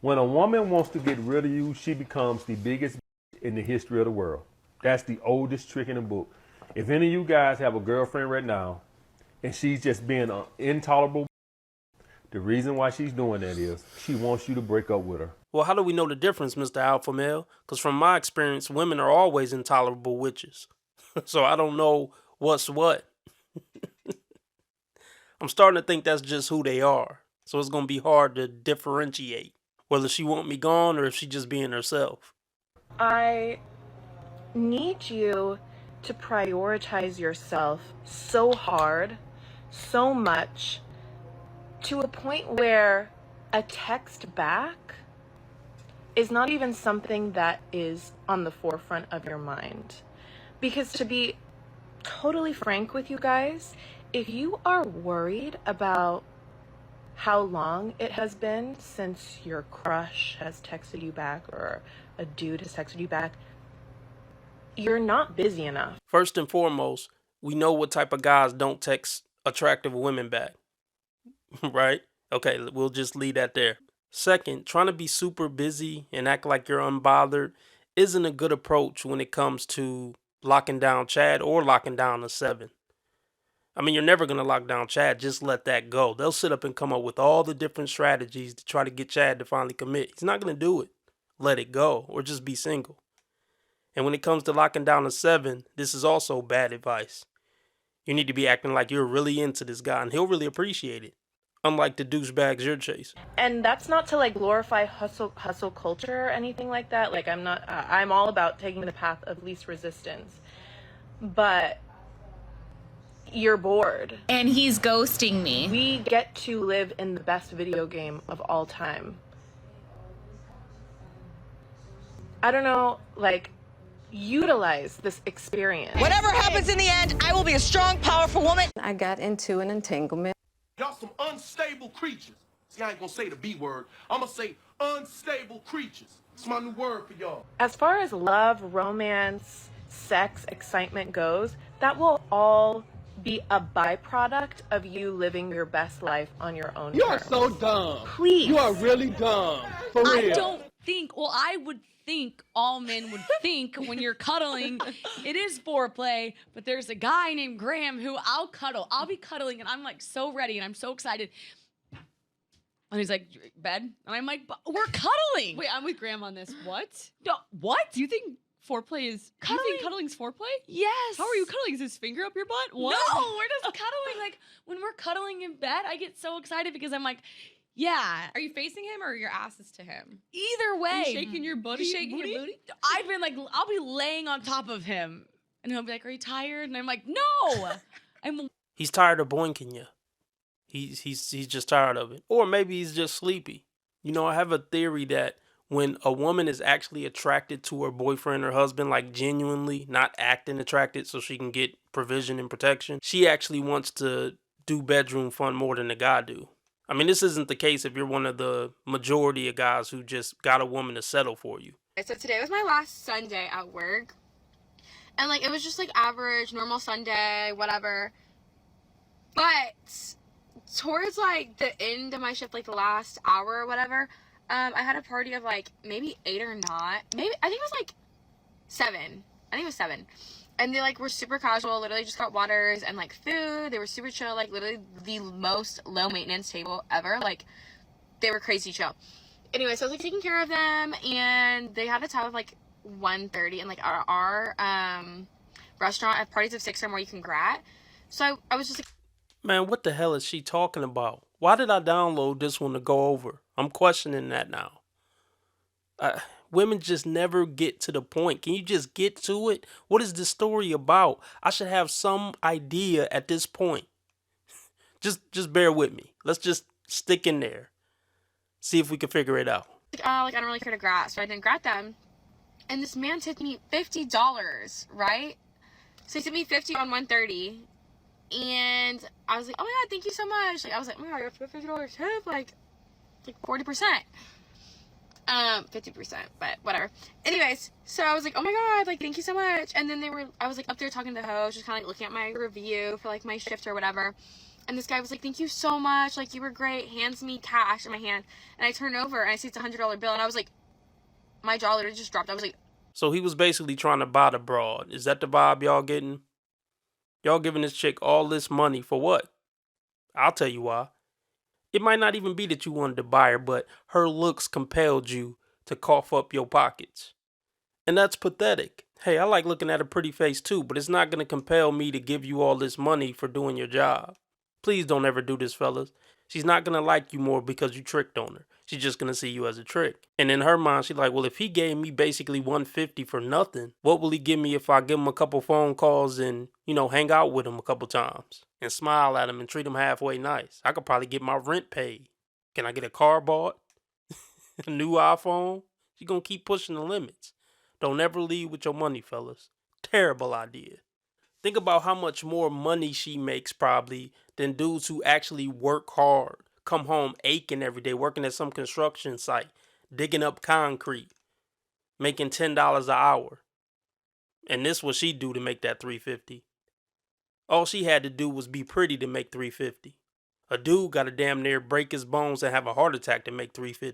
When a woman wants to get rid of you, she becomes the biggest in the history of the world. That's the oldest trick in the book. If any of you guys have a girlfriend right now and she's just being an intolerable, the reason why she's doing that is she wants you to break up with her. Well, how do we know the difference, Mr. Alpha Male? Because from my experience, women are always intolerable witches. So I don't know what's what. I'm starting to think that's just who they are. So it's going to be hard to differentiate whether she want me gone or if she just being herself. I need you to prioritize yourself so hard, so much, to a point where a text back is not even something that is on the forefront of your mind. Because to be totally frank with you guys, if you are worried about how long it has been since your crush has texted you back or a dude has texted you back, you're not busy enough. First and foremost, we know what type of guys don't text attractive women back. Right? Okay, we'll just leave that there. Second, trying to be super busy and act like you're unbothered isn't a good approach when it comes to locking down Chad or locking down a 7. I mean, you're never going to lock down Chad. Just let that go. They'll sit up and come up with all the different strategies to try to get Chad to finally commit. He's not going to do it. Let it go or just be single. And when it comes to locking down a 7, this is also bad advice. You need to be acting like you're really into this guy and he'll really appreciate it. Unlike the douchebags you're chasing. And that's not to like glorify hustle culture or anything like that. Like I'm all about taking the path of least resistance. But you're bored. And he's ghosting me. We get to live in the best video game of all time. I don't know, like, utilize this experience. Whatever happens in the end, I will be a strong, powerful woman. I got into an entanglement. Y'all some unstable creatures. See, I ain't gonna say the B word. I'm gonna say unstable creatures. It's my new word for y'all. As far as love, romance, sex, excitement goes, that will all be a byproduct of you living your best life on your own You are terms. so dumb. Please. You are really dumb. For real. I don't think, well, I would think all men would think when you're cuddling, it is foreplay, but there's a guy named Graham who I'll cuddle. I'll be cuddling and I'm like so ready and I'm so excited. And he's like, bed? And I'm like, we're cuddling. Wait, I'm with Graham on this. What? No, what? Do you think foreplay is Cuddling? You think cuddling's foreplay? Yes. How are you cuddling? Is his finger up your butt? What? No, we're just cuddling. Like when we're cuddling in bed, I get so excited because I'm like, yeah. Are you facing him or your ass is to him? Either way. Are you shaking your booty? You shaking your booty? I've been like, I'll be laying on top of him. And he'll be like, are you tired? And I'm like, no. He's tired of boinking you. He's just tired of it. Or maybe he's just sleepy. You know, I have a theory that when a woman is actually attracted to her boyfriend or husband, like genuinely, not acting attracted so she can get provision and protection, she actually wants to do bedroom fun more than the guy do. I mean, this isn't the case if you're one of the majority of guys who just got a woman to settle for you. So today was my last Sunday at work. And like, it was just like average, normal Sunday, whatever. But towards like the end of my shift, like the last hour or whatever, I had a party of like maybe 8 or not. Maybe, I think it was like 7. I think it was 7. And they like were super casual, literally just got waters and like food. They were super chill, like literally the most low maintenance table ever. Like they were crazy chill. Anyway, so I was like taking care of them and they had a time of like 1:30 and like our restaurant at parties of 6 or more you can grat. So I was just like, man, what the hell is she talking about? Why did I download this one to go over? I'm questioning that now. Women just never get to the point. Can you just get to it? What is this story about? I should have some idea at this point. Just bear with me. Let's just stick in there. See if we can figure it out. like I don't really care to grat, so I didn't grat them. And this man tipped me $50, right? So he tipped me $50 on 1:30. And I was like, oh my god, thank you so much. Like I was like, oh my god, you have $50 tip, like 40%. 50%, but whatever. Anyways, so I was like, oh my god, like thank you so much. And then I was like up there talking to the host, just kind of like looking at my review for like my shift or whatever. And this guy was like, thank you so much. Like, you were great. Hands me cash in my hand. And I turn over and I see it's $100 bill. And I was like, my jaw literally just dropped. I was like, So he was basically trying to buy the broad. Is that the vibe y'all getting? Y'all giving this chick all this money for what? I'll tell you why. It might not even be that you wanted to buy her, but her looks compelled you to cough up your pockets. And that's pathetic. Hey, I like looking at a pretty face too, but it's not going to compel me to give you all this money for doing your job. Please don't ever do this, fellas. She's not going to like you more because you tricked on her. She's just going to see you as a trick. And in her mind, she's like, well, if he gave me basically $150 for nothing, what will he give me if I give him a couple phone calls and, hang out with him a couple times and smile at him and treat him halfway nice? I could probably get my rent paid. Can I get a car bought? A new iPhone? She's going to keep pushing the limits. Don't ever leave with your money, fellas. Terrible idea. Think about how much more money she makes probably than dudes who actually work hard, come home aching every day, working at some construction site, digging up concrete, making $10 an hour. And this what she do to make that $350. All she had to do was be pretty to make $350. A dude got to damn near break his bones and have a heart attack to make $350.